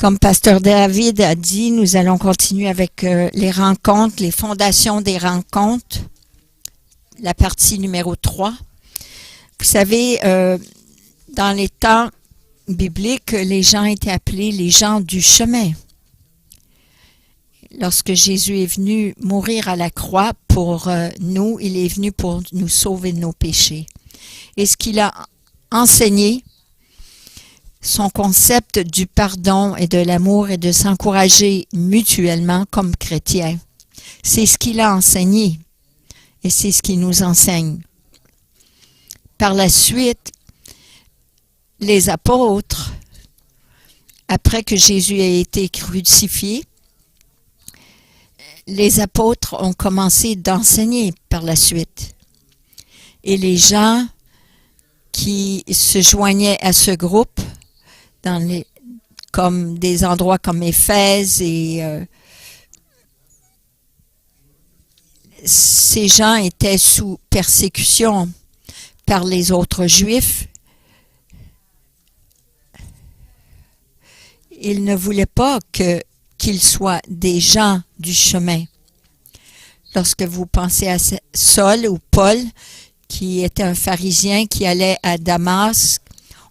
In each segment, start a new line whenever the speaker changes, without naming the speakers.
Comme Pasteur David a dit, nous allons continuer avec les rencontres, les fondations des rencontres, la partie numéro 3. Vous savez, dans les temps bibliques, les gens étaient appelés les gens du chemin. Lorsque Jésus est venu mourir à la croix pour nous, il est venu pour nous sauver de nos péchés. Et ce qu'il a enseigné, son concept du pardon et de l'amour et de s'encourager mutuellement comme chrétiens. C'est ce qu'il a enseigné et c'est ce qu'il nous enseigne. Par la suite, les apôtres, après que Jésus ait été crucifié, les apôtres ont commencé d'enseigner par la suite. Et les gens qui se joignaient à ce groupe, comme des endroits comme Éphèse et ces gens étaient sous persécution par les autres Juifs. Ils ne voulaient pas qu'ils soient des gens du chemin. Lorsque vous pensez à Saul ou Paul, qui était un pharisien qui allait à Damas,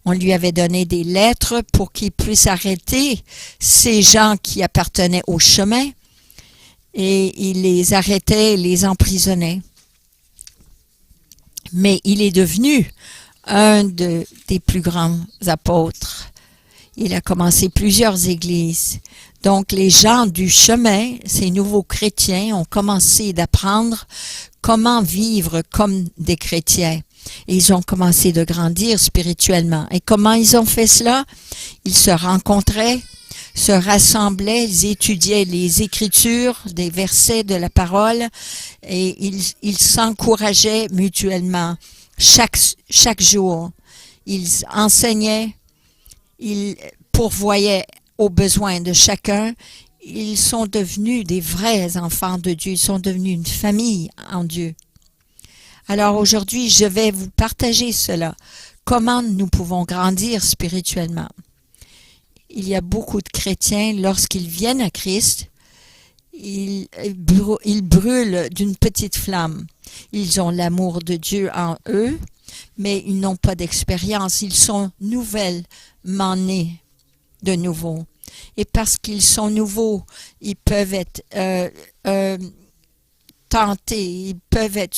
on lui avait donné des lettres pour qu'il puisse arrêter ces gens qui appartenaient au chemin et il les arrêtait et les emprisonnait. Mais il est devenu un des plus grands apôtres. Il a commencé plusieurs églises. Donc les gens du chemin, ces nouveaux chrétiens, ont commencé d'apprendre comment vivre comme des chrétiens. Et ils ont commencé de grandir spirituellement. Et comment ils ont fait cela? Ils se rencontraient, se rassemblaient, ils étudiaient les Écritures, des versets de la parole, et ils s'encourageaient mutuellement chaque jour. Ils enseignaient, ils pourvoyaient aux besoins de chacun. Ils sont devenus des vrais enfants de Dieu. Ils sont devenus une famille en Dieu. Alors aujourd'hui, je vais vous partager cela. Comment nous pouvons grandir spirituellement. Il y a beaucoup de chrétiens, lorsqu'ils viennent à Christ, ils brûlent d'une petite flamme. Ils ont l'amour de Dieu en eux, mais ils n'ont pas d'expérience. Ils sont nouvellement nés de nouveau. Et parce qu'ils sont nouveaux, ils peuvent être tentés, ils peuvent être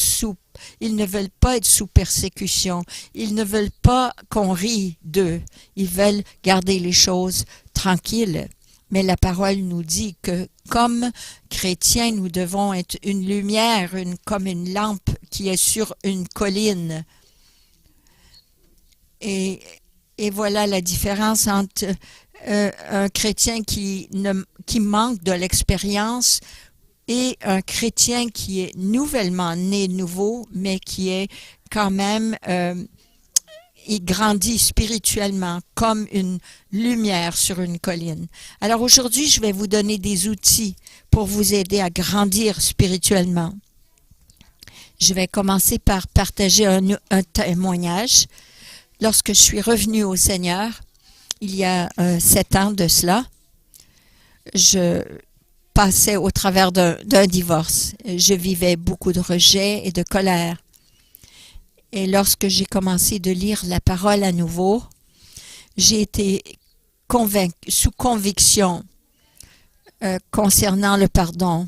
ils ne veulent pas être sous persécution. Ils ne veulent pas qu'on rie d'eux. Ils veulent garder les choses tranquilles. Mais la parole nous dit que comme chrétiens, nous devons être une lumière, comme une lampe qui est sur une colline. Et voilà la différence entre un chrétien qui manque de l'expérience et un chrétien qui est nouvellement né nouveau, mais qui est quand même, il grandit spirituellement comme une lumière sur une colline. Alors aujourd'hui, je vais vous donner des outils pour vous aider à grandir spirituellement. Je vais commencer par partager un témoignage. Lorsque je suis revenue au Seigneur, il y a 7 ans de cela, je passais au travers d'un divorce. Je vivais beaucoup de rejet et de colère. Et lorsque j'ai commencé de lire la parole à nouveau, j'ai été sous conviction concernant le pardon.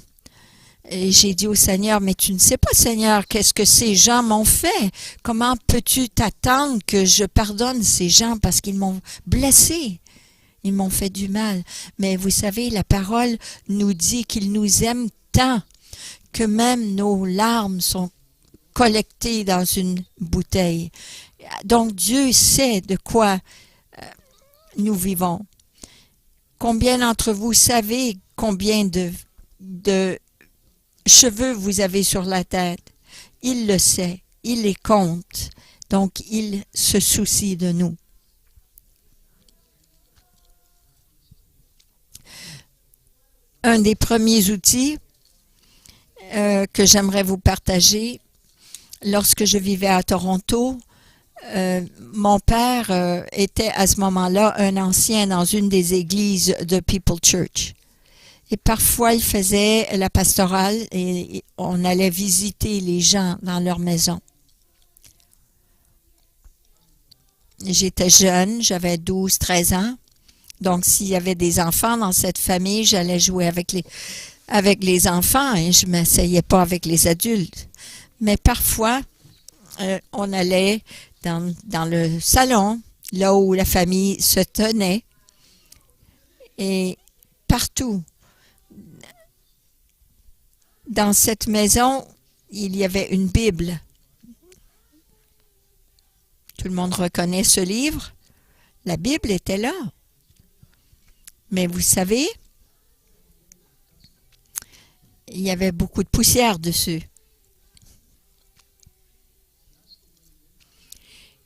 Et j'ai dit au Seigneur, mais tu ne sais pas, Seigneur, qu'est-ce que ces gens m'ont fait? Comment peux-tu t'attendre que je pardonne ces gens parce qu'ils m'ont blessé? Ils m'ont fait du mal. Mais vous savez, la parole nous dit qu'il nous aime tant que même nos larmes sont collectées dans une bouteille. Donc Dieu sait de quoi nous vivons. Combien d'entre vous savez combien de cheveux vous avez sur la tête? Il le sait, il les compte. Donc il se soucie de nous. Un des premiers outils que j'aimerais vous partager, lorsque je vivais à Toronto, Mon père était à ce moment-là un ancien dans une des églises de People Church. Et parfois, il faisait la pastorale et on allait visiter les gens dans leur maison. J'étais jeune, j'avais 12, 13 ans. Donc, s'il y avait des enfants dans cette famille, j'allais jouer avec les enfants et je ne m'asseyais pas avec les adultes. Mais parfois, on allait dans le salon, là où la famille se tenait. Et partout, dans cette maison, il y avait une Bible. Tout le monde reconnaît ce livre. La Bible était là. Mais vous savez, il y avait beaucoup de poussière dessus.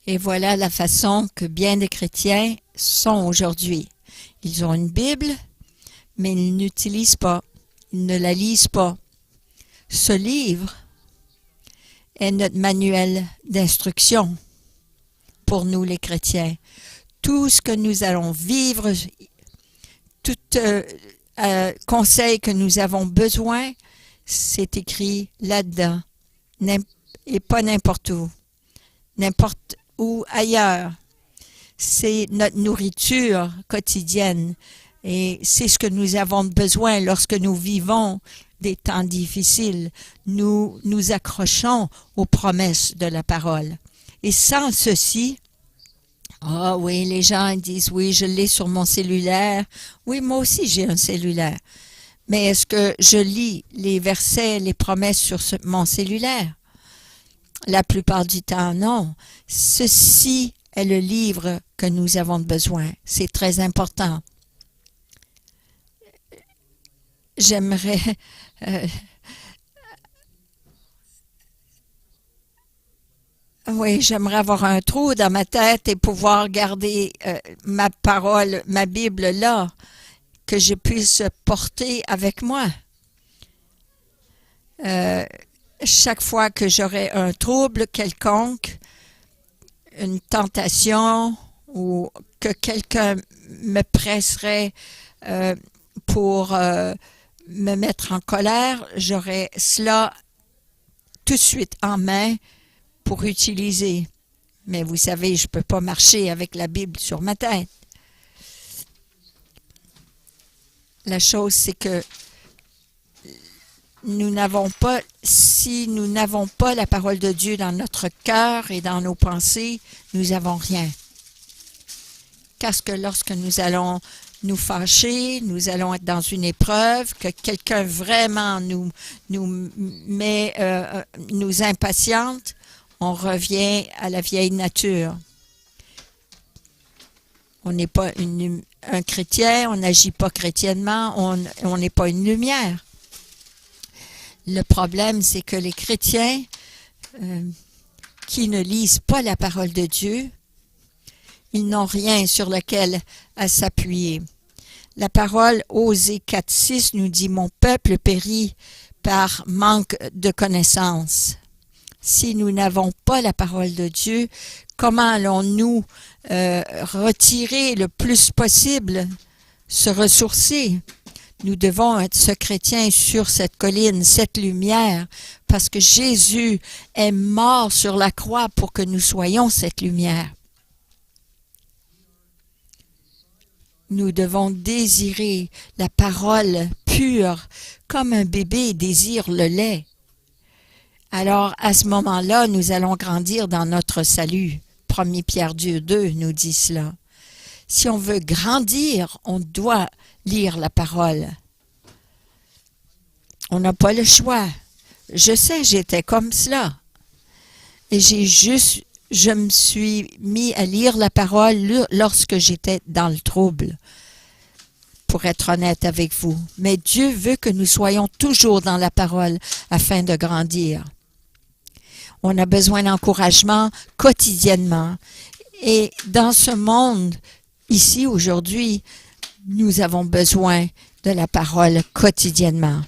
Et voilà la façon que bien des chrétiens sont aujourd'hui. Ils ont une Bible, mais ils n'utilisent pas, ils ne la lisent pas. Ce livre est notre manuel d'instruction pour nous les chrétiens. Tout ce que nous allons vivre, tout conseil que nous avons besoin, c'est écrit là-dedans. Et pas n'importe où ailleurs. C'est notre nourriture quotidienne. Et c'est ce que nous avons besoin lorsque nous vivons des temps difficiles. Nous nous accrochons aux promesses de la parole. Et sans ceci, ah oui, les gens disent, oui, je l'ai sur mon cellulaire. Oui, moi aussi, j'ai un cellulaire. Mais est-ce que je lis les versets, les promesses sur mon cellulaire? La plupart du temps, non. Ceci est le livre que nous avons besoin. C'est très important. J'aimerais j'aimerais avoir un trou dans ma tête et pouvoir garder ma parole, ma Bible là, que je puisse porter avec moi. Chaque fois que j'aurai un trouble quelconque, une tentation ou que quelqu'un me presserait pour me mettre en colère, j'aurai cela tout de suite en main pour utiliser. Mais vous savez, je ne peux pas marcher avec la Bible sur ma tête. La chose, c'est que si nous n'avons pas la parole de Dieu dans notre cœur et dans nos pensées, nous n'avons rien. Parce que lorsque nous allons nous fâcher, nous allons être dans une épreuve, que quelqu'un vraiment nous impatiente, on revient à la vieille nature. On n'est pas un chrétien, on n'agit pas chrétiennement, on n'est pas une lumière. Le problème, c'est que les chrétiens qui ne lisent pas la parole de Dieu, ils n'ont rien sur lequel à s'appuyer. La parole Osée 4.6 nous dit « Mon peuple périt par manque de connaissance ». Si nous n'avons pas la parole de Dieu, comment allons-nous retirer le plus possible, se ressourcer? Nous devons être ce chrétien sur cette colline, cette lumière, parce que Jésus est mort sur la croix pour que nous soyons cette lumière. Nous devons désirer la parole pure, comme un bébé désire le lait. Alors, à ce moment-là, nous allons grandir dans notre salut. 1 Pierre 2 nous dit cela. Si on veut grandir, on doit lire la parole. On n'a pas le choix. Je sais, j'étais comme cela. Et je me suis mis à lire la parole lorsque j'étais dans le trouble, pour être honnête avec vous. Mais Dieu veut que nous soyons toujours dans la parole afin de grandir. On a besoin d'encouragement quotidiennement. Et dans ce monde, ici, aujourd'hui, nous avons besoin de la parole quotidiennement.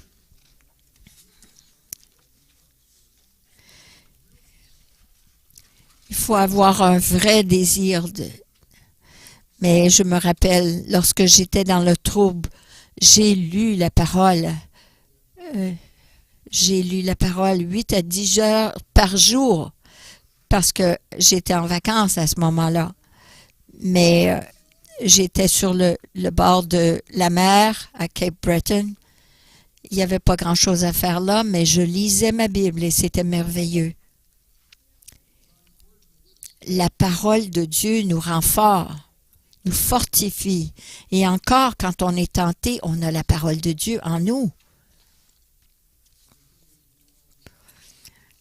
Il faut avoir un vrai désir Mais je me rappelle, lorsque j'étais dans le trouble, j'ai lu la parole. J'ai lu la parole 8 à 10 heures par jour parce que j'étais en vacances à ce moment-là. Mais j'étais sur le bord de la mer à Cape Breton. Il n'y avait pas grand-chose à faire là, mais je lisais ma Bible et c'était merveilleux. La parole de Dieu nous rend forts, nous fortifie. Et encore, quand on est tenté, on a la parole de Dieu en nous.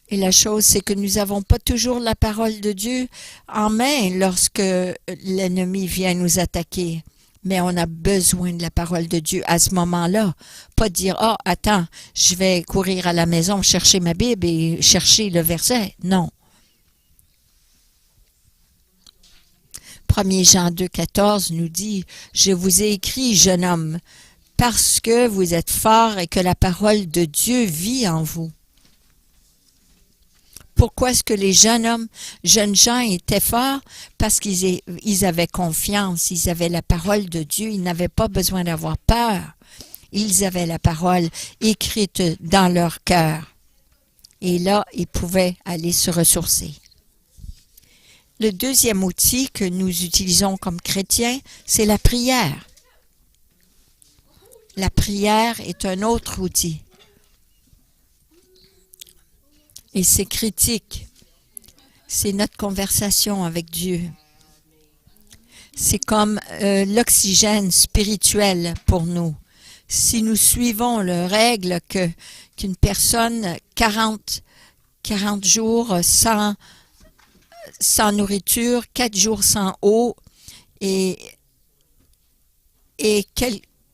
Et la chose, c'est que nous n'avons pas toujours la parole de Dieu en main lorsque l'ennemi vient nous attaquer. Mais on a besoin de la parole de Dieu à ce moment-là. Pas dire, « Ah, attends, je vais courir à la maison, chercher ma Bible et chercher le verset. » Non. 1 Jean 2,14 nous dit, « Je vous ai écrit, jeune homme, parce que vous êtes fort et que la parole de Dieu vit en vous. » Pourquoi est-ce que les jeunes gens étaient forts? Parce qu'ils avaient confiance, ils avaient la parole de Dieu, ils n'avaient pas besoin d'avoir peur. Ils avaient la parole écrite dans leur cœur. Et là, ils pouvaient aller se ressourcer. Le deuxième outil que nous utilisons comme chrétiens, c'est la prière. La prière est un autre outil. Et c'est critique. C'est notre conversation avec Dieu. C'est comme l'oxygène spirituel pour nous. Si nous suivons la règle qu'une personne 40 jours sans nourriture, 4 jours sans eau et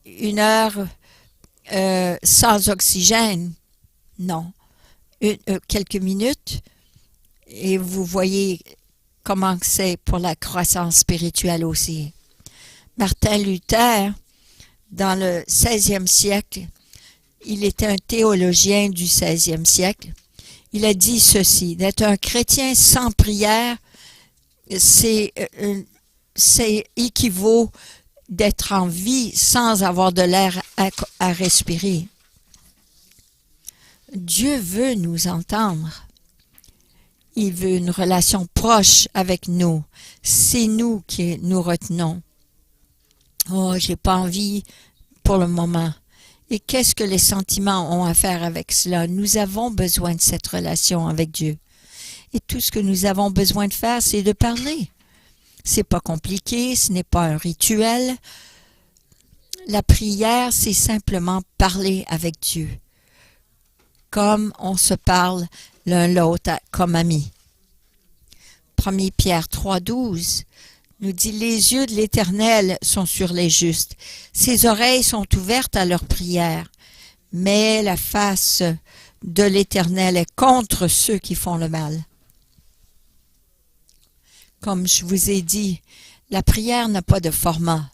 une heure sans oxygène, non. Quelques minutes et vous voyez comment c'est pour la croissance spirituelle aussi. Martin Luther, dans le 16e siècle, il était un théologien du 16e siècle. Il a dit ceci, d'être un chrétien sans prière, c'est équivaut d'être en vie sans avoir de l'air à respirer. Dieu veut nous entendre. Il veut une relation proche avec nous. C'est nous qui nous retenons. Oh, j'ai pas envie pour le moment. Et qu'est-ce que les sentiments ont à faire avec cela? Nous avons besoin de cette relation avec Dieu. Et tout ce que nous avons besoin de faire, c'est de parler. C'est pas compliqué, ce n'est pas un rituel. La prière, c'est simplement parler avec Dieu. Comme on se parle l'un l'autre comme amis. 1 Pierre 3,12 nous dit « Les yeux de l'Éternel sont sur les justes, ses oreilles sont ouvertes à leurs prières, mais la face de l'Éternel est contre ceux qui font le mal. » Comme je vous ai dit, la prière n'a pas de format.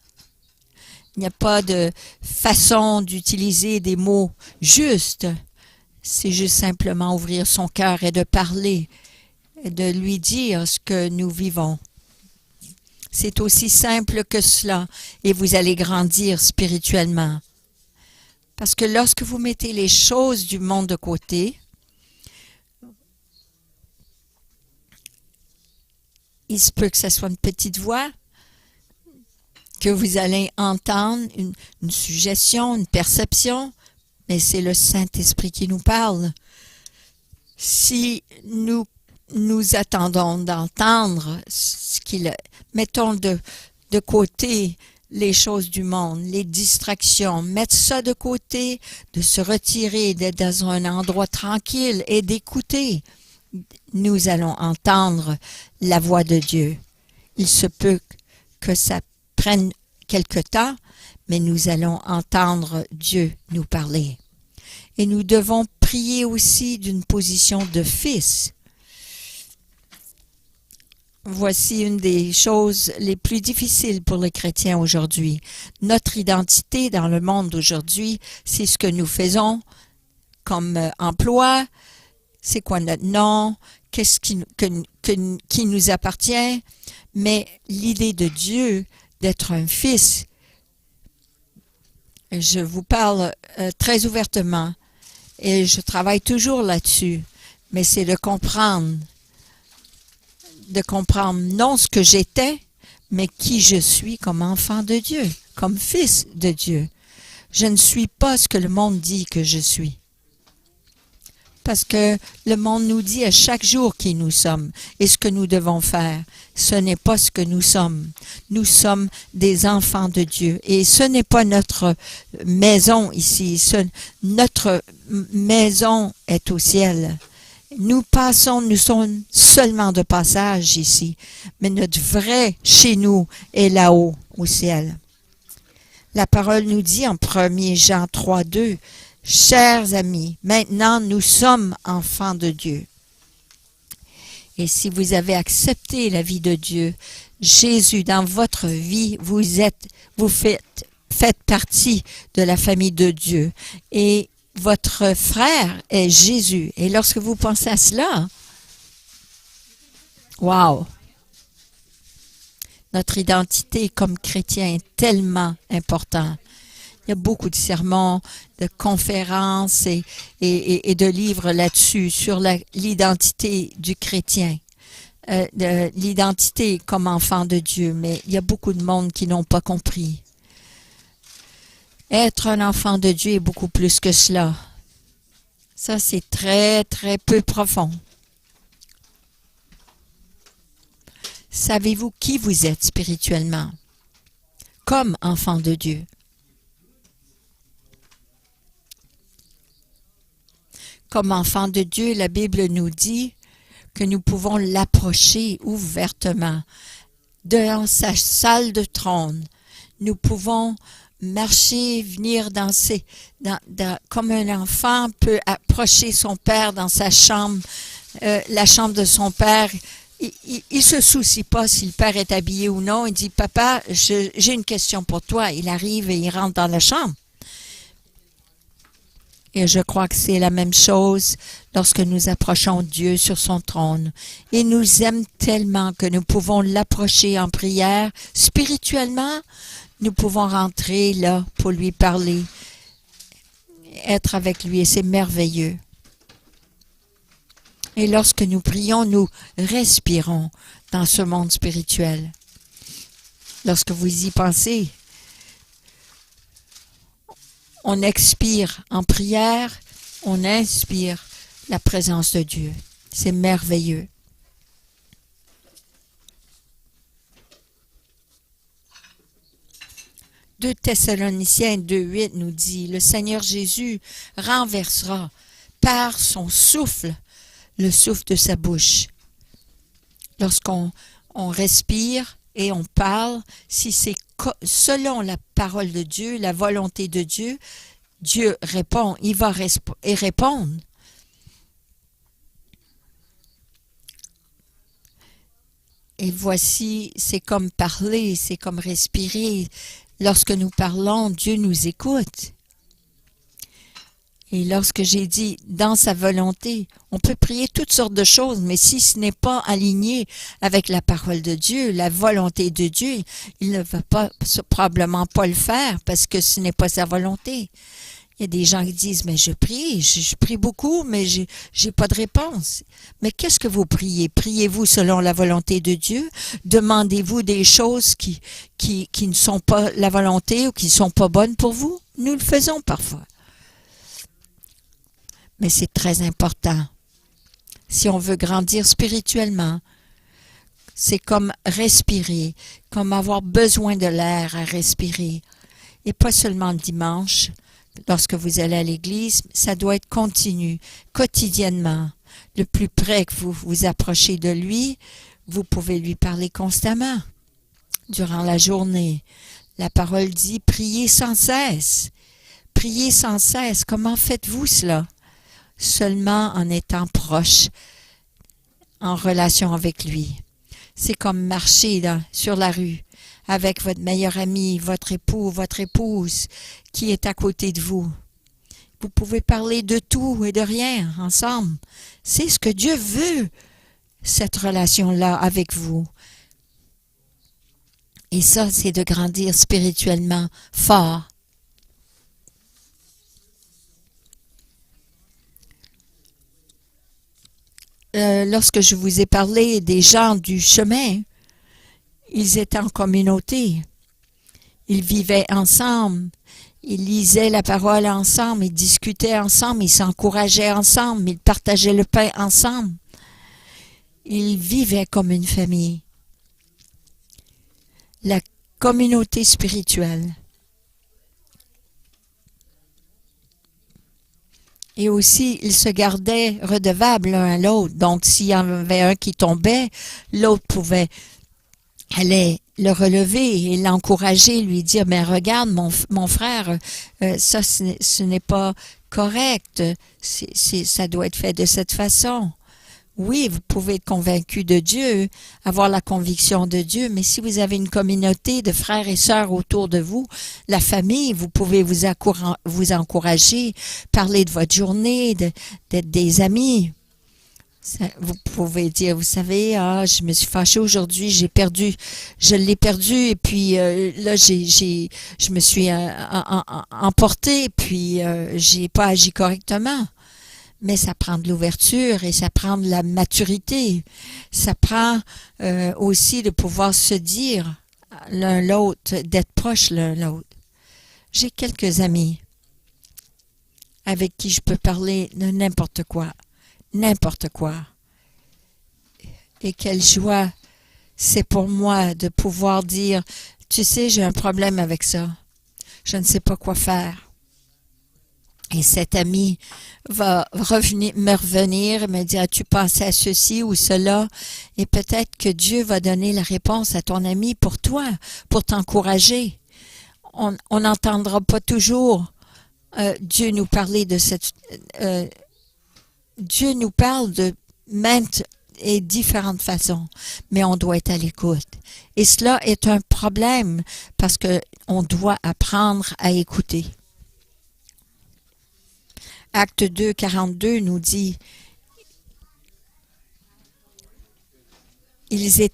Il n'y a pas de façon d'utiliser des mots justes. C'est juste simplement ouvrir son cœur et de parler, et de lui dire ce que nous vivons. C'est aussi simple que cela, et vous allez grandir spirituellement. Parce que lorsque vous mettez les choses du monde de côté, il se peut que ce soit une petite voix, que vous allez entendre, une suggestion, une perception, mais c'est le Saint-Esprit qui nous parle. Si nous attendons d'entendre ce qu'il... Mettons de côté les choses du monde, les distractions, mettre ça de côté, de se retirer, d'être dans un endroit tranquille et d'écouter. Nous allons entendre la voix de Dieu. Il se peut que ça prenne quelque temps, mais nous allons entendre Dieu nous parler. Et nous devons prier aussi d'une position de fils. Voici une des choses les plus difficiles pour les chrétiens aujourd'hui. Notre identité dans le monde d'aujourd'hui, c'est ce que nous faisons comme emploi, c'est quoi notre nom, qu'est-ce qui nous appartient, mais l'idée de Dieu d'être un fils. Je vous parle très ouvertement et je travaille toujours là-dessus, mais c'est de comprendre non ce que j'étais, mais qui je suis comme enfant de Dieu, comme fils de Dieu. Je ne suis pas ce que le monde dit que je suis. Parce que le monde nous dit à chaque jour qui nous sommes et ce que nous devons faire. Ce n'est pas ce que nous sommes. Nous sommes des enfants de Dieu. Et ce n'est pas notre maison ici. Notre maison est au ciel. Nous sommes seulement de passage ici. Mais notre vrai chez nous est là-haut, au ciel. La parole nous dit en 1 Jean 3, 2, « Chers amis, maintenant nous sommes enfants de Dieu. » Et si vous avez accepté la vie de Dieu, Jésus dans votre vie, vous faites partie de la famille de Dieu. Et votre frère est Jésus. Et lorsque vous pensez à cela, wow! Notre identité comme chrétien est tellement importante. Il y a beaucoup de sermons, de conférences et de livres là-dessus, sur l'identité du chrétien, l'identité comme enfant de Dieu. Mais il y a beaucoup de monde qui n'ont pas compris. Être un enfant de Dieu est beaucoup plus que cela. Ça, c'est très, très peu profond. Savez-vous qui vous êtes spirituellement comme enfant de Dieu? Comme enfant de Dieu, la Bible nous dit que nous pouvons l'approcher ouvertement dans sa salle de trône. Nous pouvons marcher, venir comme un enfant peut approcher son père dans sa chambre, la chambre de son père. Il se soucie pas si le père est habillé ou non. Il dit, papa, j'ai une question pour toi. Il arrive et il rentre dans la chambre. Et je crois que c'est la même chose lorsque nous approchons Dieu sur son trône. Il nous aime tellement que nous pouvons l'approcher en prière. Spirituellement, nous pouvons rentrer là pour lui parler, être avec lui, et c'est merveilleux. Et lorsque nous prions, nous respirons dans ce monde spirituel. Lorsque vous y pensez, on expire en prière, on inspire la présence de Dieu. C'est merveilleux. Deux Thessaloniciens 2,8 nous dit, « Le Seigneur Jésus renversera par son souffle le souffle de sa bouche. » Lorsqu'on respire et on parle, si c'est selon la parole de Dieu, la volonté de Dieu, Dieu répond, il va répondre. Et voici, c'est comme parler, c'est comme respirer. Lorsque nous parlons, Dieu nous écoute. Et lorsque j'ai dit dans sa volonté, on peut prier toutes sortes de choses, mais si ce n'est pas aligné avec la parole de Dieu, la volonté de Dieu, il ne va probablement pas le faire parce que ce n'est pas sa volonté. Il y a des gens qui disent, mais je prie beaucoup, mais j'ai pas de réponse. Mais qu'est-ce que vous priez? Priez-vous selon la volonté de Dieu? Demandez-vous des choses qui ne sont pas la volonté ou qui ne sont pas bonnes pour vous? Nous le faisons parfois. Mais c'est très important. Si on veut grandir spirituellement, c'est comme respirer, comme avoir besoin de l'air à respirer. Et pas seulement le dimanche, lorsque vous allez à l'église, ça doit être continu, quotidiennement. Le plus près que vous vous approchez de lui, vous pouvez lui parler constamment. Durant la journée, la parole dit « Priez sans cesse ». Priez sans cesse. Comment faites-vous cela? Seulement en étant proche, en relation avec lui. C'est comme marcher sur la rue avec votre meilleur ami, votre époux, votre épouse qui est à côté de vous. Vous pouvez parler de tout et de rien ensemble. C'est ce que Dieu veut cette relation-là avec vous. Et ça, c'est de grandir spirituellement fort. Lorsque je vous ai parlé des gens du chemin, ils étaient en communauté. Ils vivaient ensemble. Ils lisaient la parole ensemble. Ils discutaient ensemble. Ils s'encourageaient ensemble. Ils partageaient le pain ensemble. Ils vivaient comme une famille. La communauté spirituelle. Et aussi, ils se gardaient redevables l'un à l'autre. Donc, s'il y en avait un qui tombait, l'autre pouvait aller le relever et l'encourager, lui dire, mais regarde, mon frère, ça, ce n'est pas correct. Ça doit être fait de cette façon. Oui, vous pouvez être convaincu de Dieu, avoir la conviction de Dieu, mais si vous avez une communauté de frères et sœurs autour de vous, la famille, vous pouvez vous encourager, parler de votre journée, d'être des amis. Vous pouvez dire, vous savez, je me suis fâchée aujourd'hui, je l'ai perdu, et puis là, je me suis emportée, puis j'ai pas agi correctement. Mais ça prend de l'ouverture et ça prend de la maturité. Ça prend aussi de pouvoir se dire l'un l'autre, d'être proche l'un l'autre. J'ai quelques amis avec qui je peux parler de n'importe quoi. N'importe quoi. Et quelle joie c'est pour moi de pouvoir dire, tu sais, j'ai un problème avec ça. Je ne sais pas quoi faire. Et cet ami va me revenir et me dire, as-tu pensé à ceci ou cela? Et peut-être que Dieu va donner la réponse à ton ami pour toi, pour t'encourager. On n'entendra pas toujours Dieu nous parler de cette... Dieu nous parle de maintes et différentes façons, mais on doit être à l'écoute. Et cela est un problème parce qu'on doit apprendre à écouter. Acte 2, 42 nous dit, ils se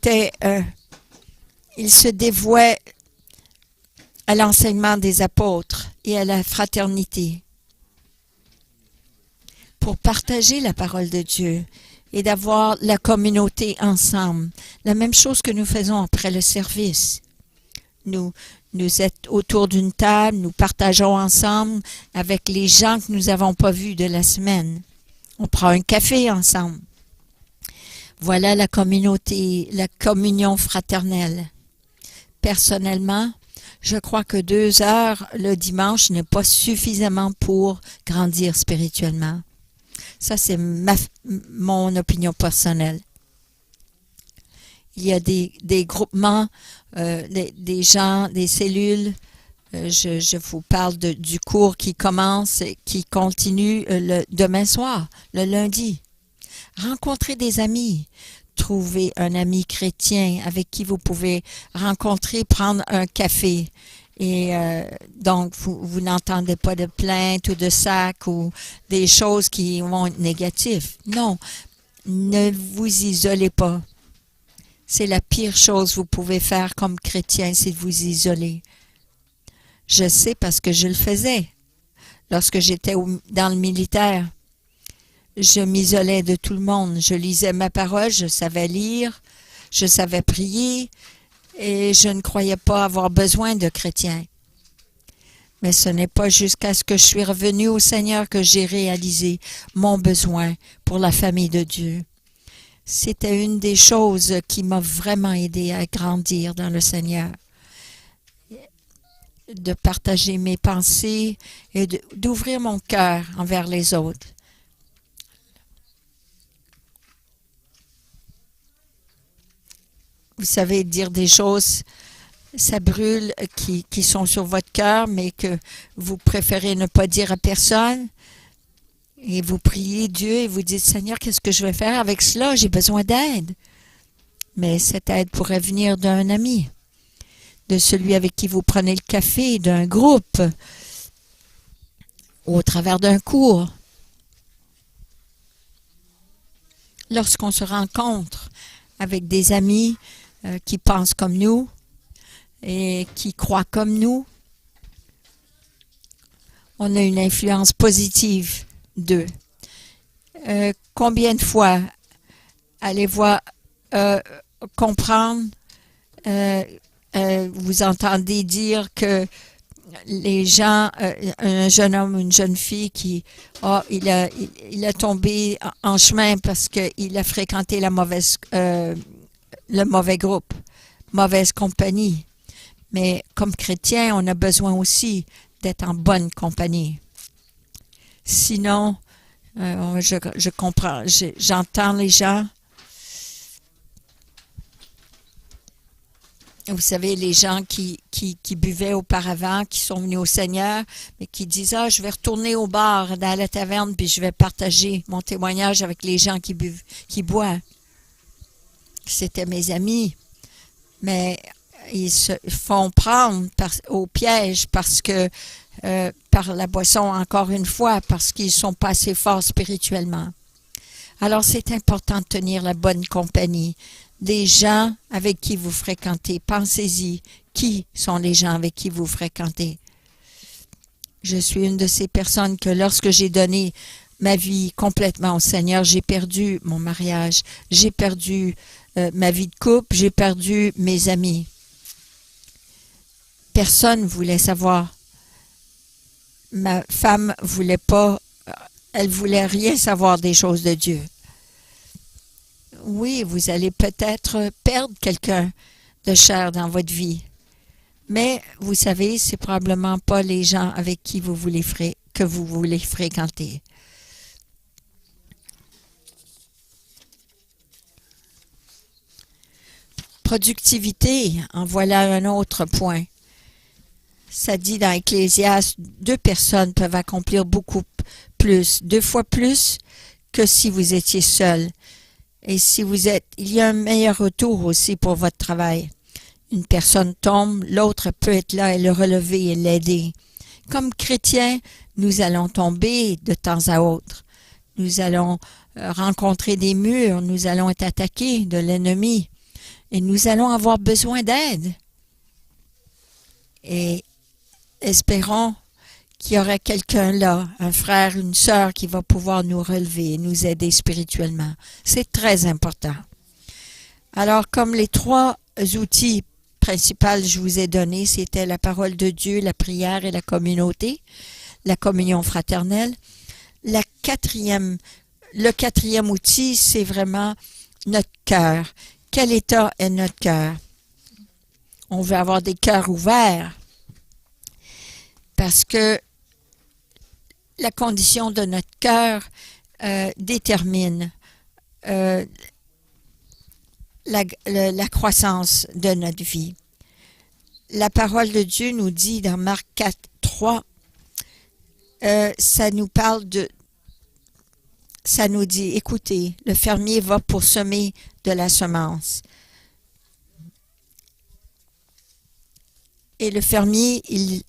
dévouaient à l'enseignement des apôtres et à la fraternité pour partager la parole de Dieu et d'avoir la communauté ensemble. La même chose que nous faisons après le service. Nous êtes autour d'une table, nous partageons ensemble avec les gens que nous n'avons pas vus de la semaine. On prend un café ensemble. Voilà la communauté, la communion fraternelle. Personnellement, je crois que 2 heures le dimanche n'est pas suffisamment pour grandir spirituellement. Ça, c'est mon opinion personnelle. Il y a des groupements, des gens, des cellules. Je vous parle du cours qui commence et qui continue demain soir, le lundi. Rencontrez des amis. Trouvez un ami chrétien avec qui vous pouvez rencontrer, prendre un café. Et donc, vous n'entendez pas de plaintes ou de sacs ou des choses qui vont être négatives. Non, ne vous isolez pas. C'est la pire chose que vous pouvez faire comme chrétien, c'est de vous isoler. Je sais parce que je le faisais. Lorsque j'étais dans le militaire, je m'isolais de tout le monde. Je lisais ma parole, je savais lire, je savais prier et je ne croyais pas avoir besoin de chrétiens. Mais ce n'est pas jusqu'à ce que je suis revenu au Seigneur que j'ai réalisé mon besoin pour la famille de Dieu. C'était une des choses qui m'a vraiment aidé à grandir dans le Seigneur. De partager mes pensées et d'ouvrir mon cœur envers les autres. Vous savez, dire des choses, ça brûle, qui sont sur votre cœur, mais que vous préférez ne pas dire à personne. Et vous priez Dieu et vous dites, Seigneur, qu'est-ce que je vais faire avec cela? J'ai besoin d'aide. Mais cette aide pourrait venir d'un ami, de celui avec qui vous prenez le café, d'un groupe, au travers d'un cours. lorsqu'on se rencontre avec des amis qui pensent comme nous et qui croient comme nous, on a une influence positive d'eux. Combien de fois allez-vous comprendre, vous entendez dire que les gens, un jeune homme ou une jeune fille qui, il a tombé en chemin parce qu'il a fréquenté le mauvais groupe, mauvaise compagnie. Mais comme chrétien, on a besoin aussi d'être en bonne compagnie. Sinon, je comprends, j'entends les gens. Vous savez, les gens qui buvaient auparavant, qui sont venus au Seigneur, mais qui disent, je vais retourner au bar, dans la taverne, puis je vais partager mon témoignage avec les gens qui boivent. C'était mes amis. Mais ils se font prendre au piège parce que, par la boisson, encore une fois, parce qu'ils sont pas assez forts spirituellement. Alors, c'est important de tenir la bonne compagnie. Des gens avec qui vous fréquentez. Pensez-y. Qui sont les gens avec qui vous fréquentez? Je suis une de ces personnes que lorsque j'ai donné ma vie complètement au Seigneur, j'ai perdu mon mariage, j'ai perdu ma vie de couple, j'ai perdu mes amis. Personne ne voulait savoir. Ma femme voulait pas, elle voulait rien savoir des choses de Dieu. Oui, vous allez peut-être perdre quelqu'un de cher dans votre vie. Mais, vous savez, c'est probablement pas les gens avec qui vous voulez fréquenter. Productivité, en voilà un autre point. Ça dit dans Ecclésiaste, 2 personnes peuvent accomplir beaucoup plus, 2 fois plus que si vous étiez seul. Et si il y a un meilleur retour aussi pour votre travail. Une personne tombe, l'autre peut être là et le relever et l'aider. Comme chrétiens, nous allons tomber de temps à autre. Nous allons rencontrer des murs, nous allons être attaqués de l'ennemi et nous allons avoir besoin d'aide. Et espérons qu'il y aura quelqu'un là, un frère, une sœur qui va pouvoir nous relever et nous aider spirituellement. C'est très important. Alors, comme les 3 outils principaux que je vous ai donnés, c'était la parole de Dieu, la prière et la communauté, la communion fraternelle. Le 4e outil, c'est vraiment notre cœur. Quel état est notre cœur? On veut avoir des cœurs ouverts parce que la condition de notre cœur détermine la croissance de notre vie. La parole de Dieu nous dit dans Marc 4, 3, ça nous dit, écoutez, le fermier va pour semer de la semence. Et le fermier, il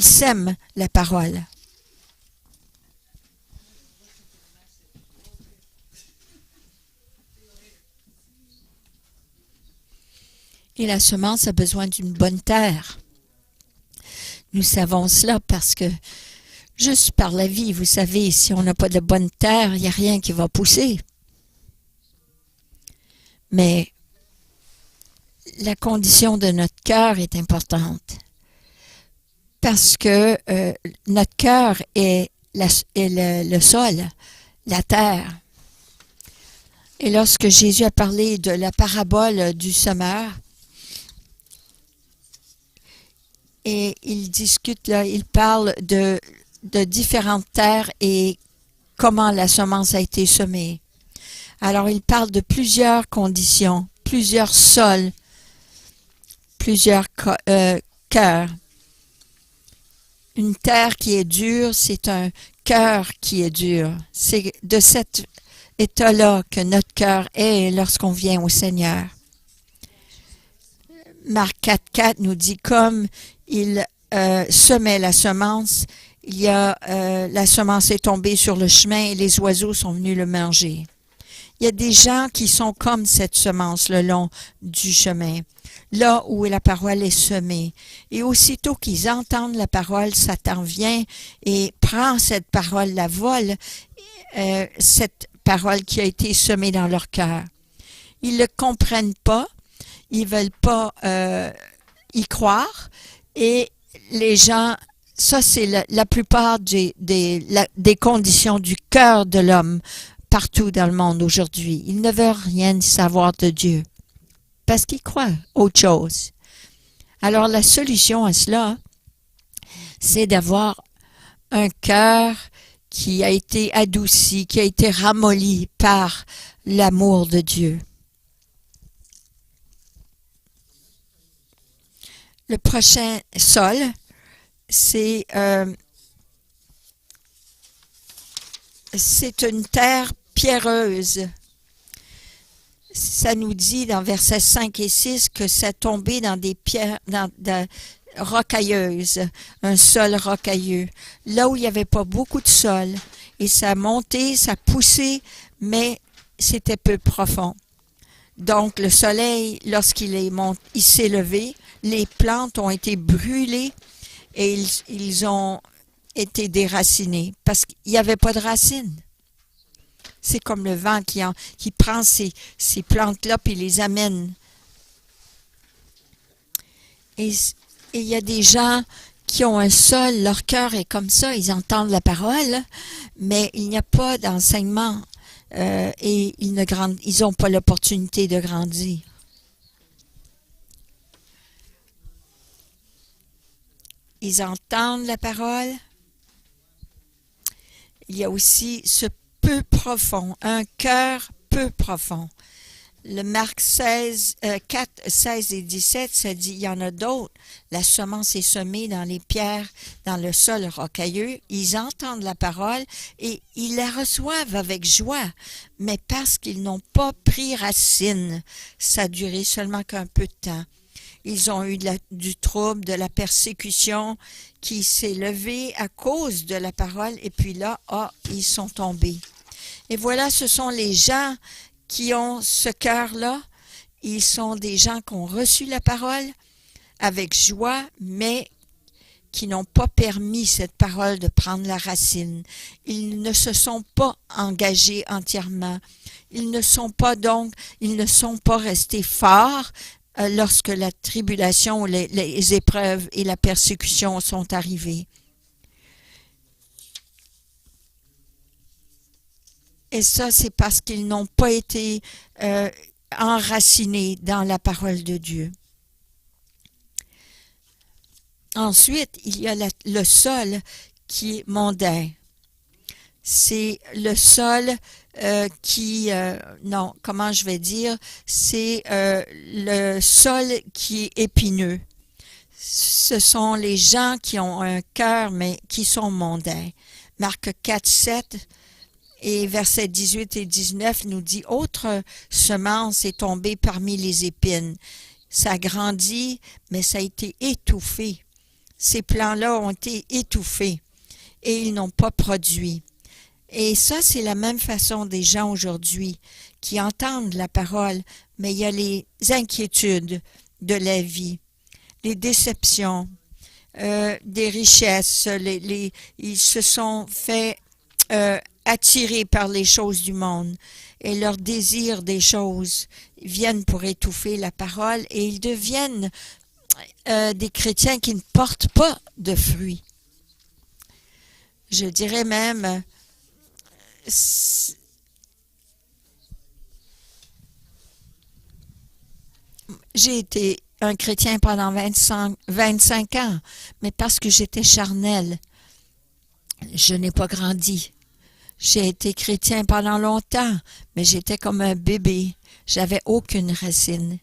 sème la parole. Et la semence a besoin d'une bonne terre. Nous savons cela parce que, juste par la vie, vous savez, si on n'a pas de bonne terre, il n'y a rien qui va pousser. Mais la condition de notre cœur est importante. Parce que notre cœur est le sol, la terre. Et lorsque Jésus a parlé de la parabole du semeur, et il discute là, il parle de différentes terres et comment la semence a été semée. Alors, il parle de plusieurs conditions, plusieurs sols, plusieurs cœurs. Une terre qui est dure, c'est un cœur qui est dur. C'est de cet état-là que notre cœur est lorsqu'on vient au Seigneur. Marc 4,4 nous dit comme il semait la semence, la semence est tombée sur le chemin et les oiseaux sont venus le manger. Il y a des gens qui sont comme cette semence le long du chemin, là où la parole est semée. Et aussitôt qu'ils entendent la parole, Satan vient et prend cette parole, la vole, cette parole qui a été semée dans leur cœur. Ils ne le comprennent pas, ils ne veulent pas y croire, et les gens, ça c'est la plupart des conditions du cœur de l'homme partout dans le monde aujourd'hui. Ils ne veulent rien savoir de Dieu parce qu'ils croient autre chose. Alors la solution à cela, c'est d'avoir un cœur qui a été adouci, qui a été ramolli par l'amour de Dieu. Le prochain sol, c'est une terre pierreuse. Ça nous dit dans versets 5 et 6 que ça tombait dans des pierres rocailleuses, un sol rocailleux, là où il n'y avait pas beaucoup de sol. Et ça a monté, ça a poussé, mais c'était peu profond. Donc le soleil, lorsqu'il s'est levé, les plantes ont été brûlées et ils ont été déracinés parce qu'il n'y avait pas de racines. C'est comme le vent qui prend ces plantes-là et les amène. Et il y a des gens qui ont un sol, leur cœur est comme ça, ils entendent la parole, mais il n'y a pas d'enseignement et ils n'ont pas l'opportunité de grandir. Ils entendent la parole. Il y a aussi ce peu profond, un cœur peu profond. Le Marc 4, 16 et 17, ça dit, il y en a d'autres. La semence est semée dans les pierres, dans le sol rocailleux. Ils entendent la parole et ils la reçoivent avec joie. Mais parce qu'ils n'ont pas pris racine, ça a duré seulement qu'un peu de temps. Ils ont eu du trouble, de la persécution qui s'est levée à cause de la parole. Et puis là, ils sont tombés. Et voilà, ce sont les gens qui ont ce cœur-là. Ils sont des gens qui ont reçu la parole avec joie, mais qui n'ont pas permis cette parole de prendre la racine. Ils ne se sont pas engagés entièrement. Ils ne sont pas restés forts lorsque la tribulation, les épreuves et la persécution sont arrivées. Et ça, c'est parce qu'ils n'ont pas été enracinés dans la parole de Dieu. Ensuite, il y a le sol qui est mondain. C'est le sol c'est le sol qui est épineux. Ce sont les gens qui ont un cœur, mais qui sont mondains. Marc 4, 7 et versets 18 et 19 nous dit « Autre semence est tombée parmi les épines. Ça a grandi, mais ça a été étouffé. Ces plants-là ont été étouffés et ils n'ont pas produit. » Et ça, c'est la même façon des gens aujourd'hui qui entendent la parole, mais il y a les inquiétudes de la vie, les déceptions, des richesses. Ils se sont fait attirés par les choses du monde et leur désir des choses viennent pour étouffer la parole et ils deviennent des chrétiens qui ne portent pas de fruits. Je dirais même j'ai été un chrétien pendant 25 ans, mais parce que j'étais charnel, je n'ai pas grandi. J'ai été chrétien pendant longtemps, mais j'étais comme un bébé. J'avais aucune racine.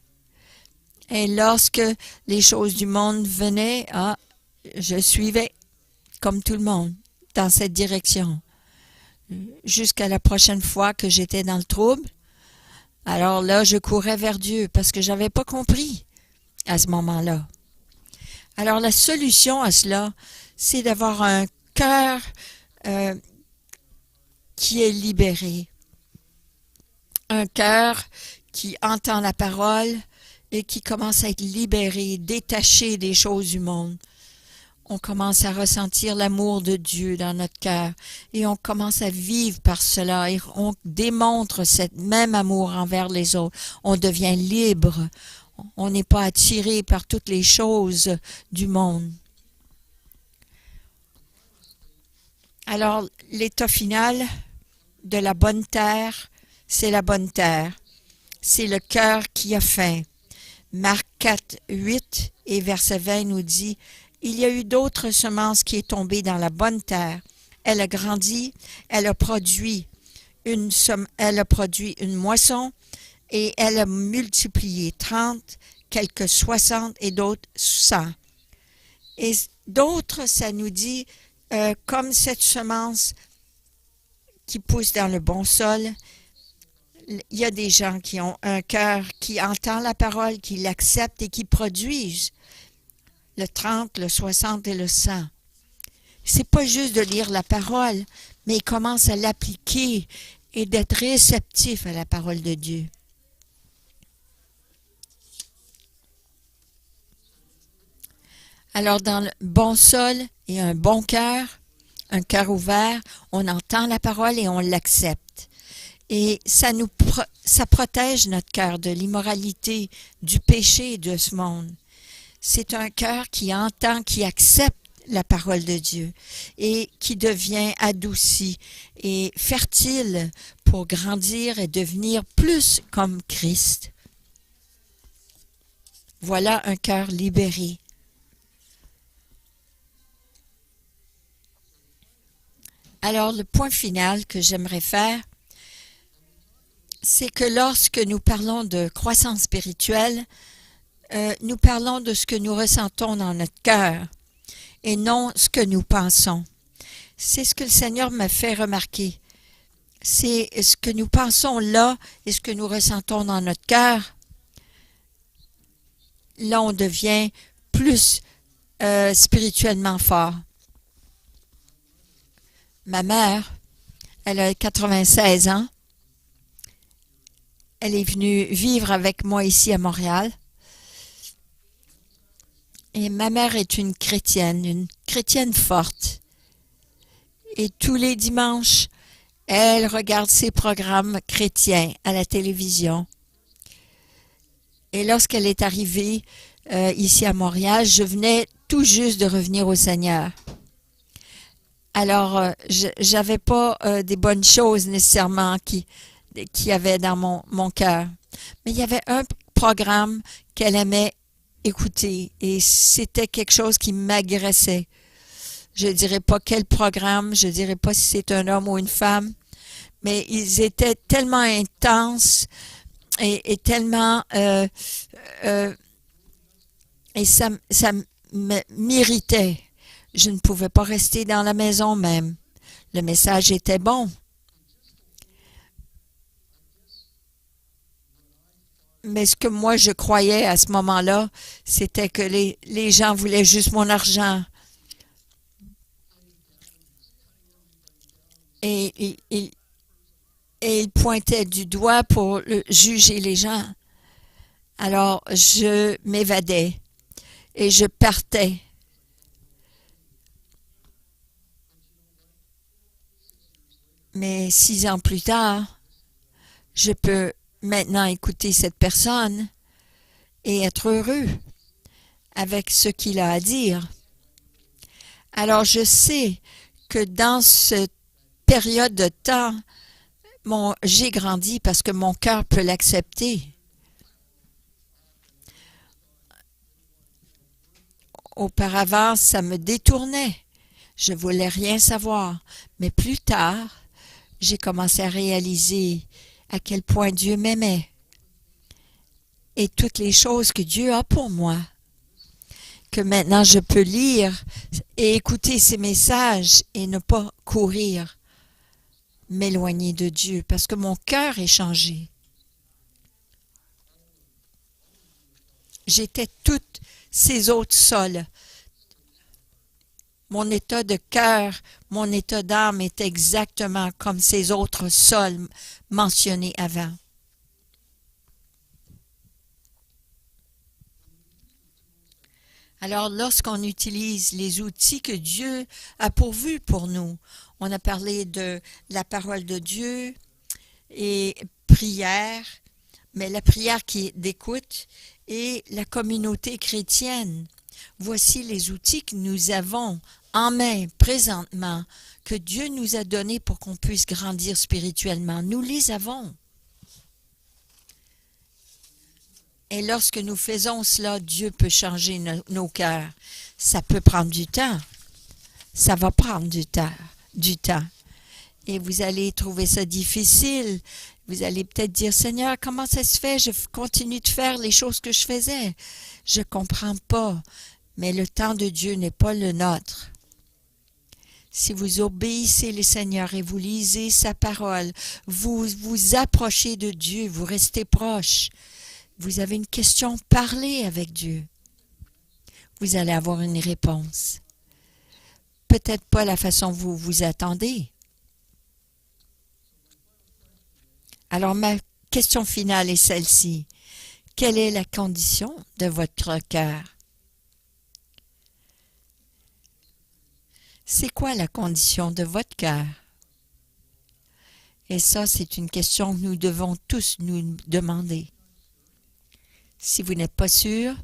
Et lorsque les choses du monde venaient, je suivais, comme tout le monde, dans cette direction. Jusqu'à la prochaine fois que j'étais dans le trouble, alors là, je courais vers Dieu parce que je n'avais pas compris à ce moment-là. Alors la solution à cela, c'est d'avoir un cœur qui est libéré, un cœur qui entend la parole et qui commence à être libéré, détaché des choses du monde. On commence à ressentir l'amour de Dieu dans notre cœur et on commence à vivre par cela et on démontre ce même amour envers les autres. On devient libre. On n'est pas attiré par toutes les choses du monde. Alors, l'état final de la bonne terre, c'est la bonne terre. C'est le cœur qui a faim. Marc 4, 8 et verset 20 nous dit « Il y a eu d'autres semences qui est tombée dans la bonne terre. Elle a grandi, elle a produit une moisson et elle a multiplié 30, quelques 60 et d'autres 100. » Et d'autres, ça nous dit, comme cette semence qui pousse dans le bon sol, il y a des gens qui ont un cœur qui entend la parole, qui l'acceptent et qui produisent le 30, le 60 et le 100. C'est pas juste de lire la parole, mais ils commencent à l'appliquer et d'être réceptifs à la parole de Dieu. Alors, dans le bon sol et un bon cœur, un cœur ouvert, on entend la parole et on l'accepte. Et ça protège notre cœur de l'immoralité, du péché de ce monde. C'est un cœur qui entend, qui accepte la parole de Dieu et qui devient adouci et fertile pour grandir et devenir plus comme Christ. Voilà un cœur libéré. Alors, le point final que j'aimerais faire, c'est que lorsque nous parlons de croissance spirituelle, nous parlons de ce que nous ressentons dans notre cœur et non ce que nous pensons. C'est ce que le Seigneur m'a fait remarquer. C'est ce que nous pensons là et ce que nous ressentons dans notre cœur. Là, on devient plus spirituellement fort. Ma mère, elle a 96 ans. Elle est venue vivre avec moi ici à Montréal. Et ma mère est une chrétienne forte. Et tous les dimanches, elle regarde ses programmes chrétiens à la télévision. Et lorsqu'elle est arrivée ici à Montréal, je venais tout juste de revenir au Seigneur. Alors, j'avais pas des bonnes choses nécessairement qui avait dans mon cœur. Mais il y avait un programme qu'elle aimait écouter et c'était quelque chose qui m'agressait. Je ne dirais pas quel programme, je ne dirais pas si c'est un homme ou une femme, mais ils étaient tellement intenses et tellement... et ça m'irritait. Je ne pouvais pas rester dans la maison même. Le message était bon. Mais ce que moi je croyais à ce moment-là, c'était que les gens voulaient juste mon argent. Et ils pointaient du doigt pour juger les gens. Alors je m'évadais et je partais. Mais 6 ans plus tard, je peux maintenant écouter cette personne et être heureux avec ce qu'il a à dire. Alors je sais que dans cette période de temps, j'ai grandi parce que mon cœur peut l'accepter. Auparavant, ça me détournait. Je voulais rien savoir. Mais plus tard, j'ai commencé à réaliser à quel point Dieu m'aimait et toutes les choses que Dieu a pour moi. Que maintenant je peux lire et écouter ses messages et ne pas courir, m'éloigner de Dieu parce que mon cœur est changé. J'étais toutes ces autres sols. Mon état de cœur, mon état d'âme est exactement comme ces autres sols mentionnés avant. Alors, lorsqu'on utilise les outils que Dieu a pourvus pour nous, on a parlé de la parole de Dieu et prière, mais la prière qui est d'écoute et la communauté chrétienne. Voici les outils que nous avons en main présentement, que Dieu nous a donnés pour qu'on puisse grandir spirituellement. Nous les avons. Et lorsque nous faisons cela, Dieu peut changer nos cœurs. Ça peut prendre du temps. Ça va prendre du temps. Et vous allez trouver ça difficile. Vous allez peut-être dire, Seigneur, comment ça se fait? Je continue de faire les choses que je faisais. Je ne comprends pas. Mais le temps de Dieu n'est pas le nôtre. Si vous obéissez le Seigneur et vous lisez sa parole, vous vous approchez de Dieu, vous restez proche. Vous avez une question, parlez avec Dieu. Vous allez avoir une réponse. Peut-être pas la façon dont vous vous attendez. Alors ma question finale est celle-ci. Quelle est la condition de votre cœur? C'est quoi la condition de votre cœur? Et ça, c'est une question que nous devons tous nous demander. Si vous n'êtes pas sûr,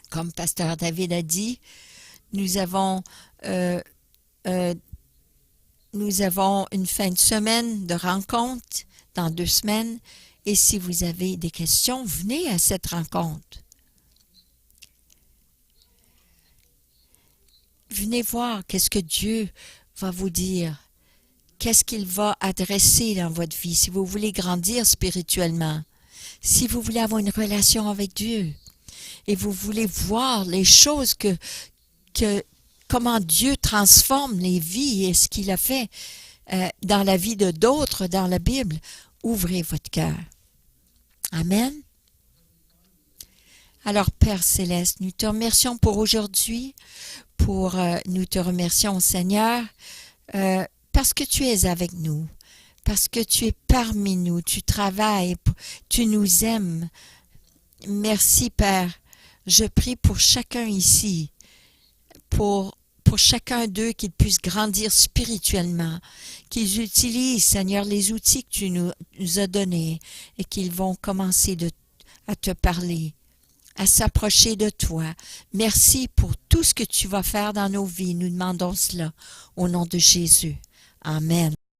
comme Pasteur David a dit, nous avons une fin de semaine de rencontre dans 2 semaines. Et si vous avez des questions, venez à cette rencontre. Venez voir qu'est-ce que Dieu va vous dire. Qu'est-ce qu'il va adresser dans votre vie si vous voulez grandir spirituellement. Si vous voulez avoir une relation avec Dieu et vous voulez voir les choses comment Dieu transforme les vies et ce qu'il a fait dans la vie de d'autres dans la Bible, ouvrez votre cœur. Amen. Alors, Père Céleste, nous te remercions pour aujourd'hui, nous te remercions, Seigneur, parce que tu es avec nous, parce que tu es parmi nous, tu travailles, tu nous aimes. Merci, Père. Je prie pour chacun ici, pour chacun d'eux qu'ils puissent grandir spirituellement, qu'ils utilisent, Seigneur, les outils que tu nous as donnés et qu'ils vont commencer à te parler, à s'approcher de toi. Merci pour tout ce que tu vas faire dans nos vies. Nous demandons cela au nom de Jésus. Amen.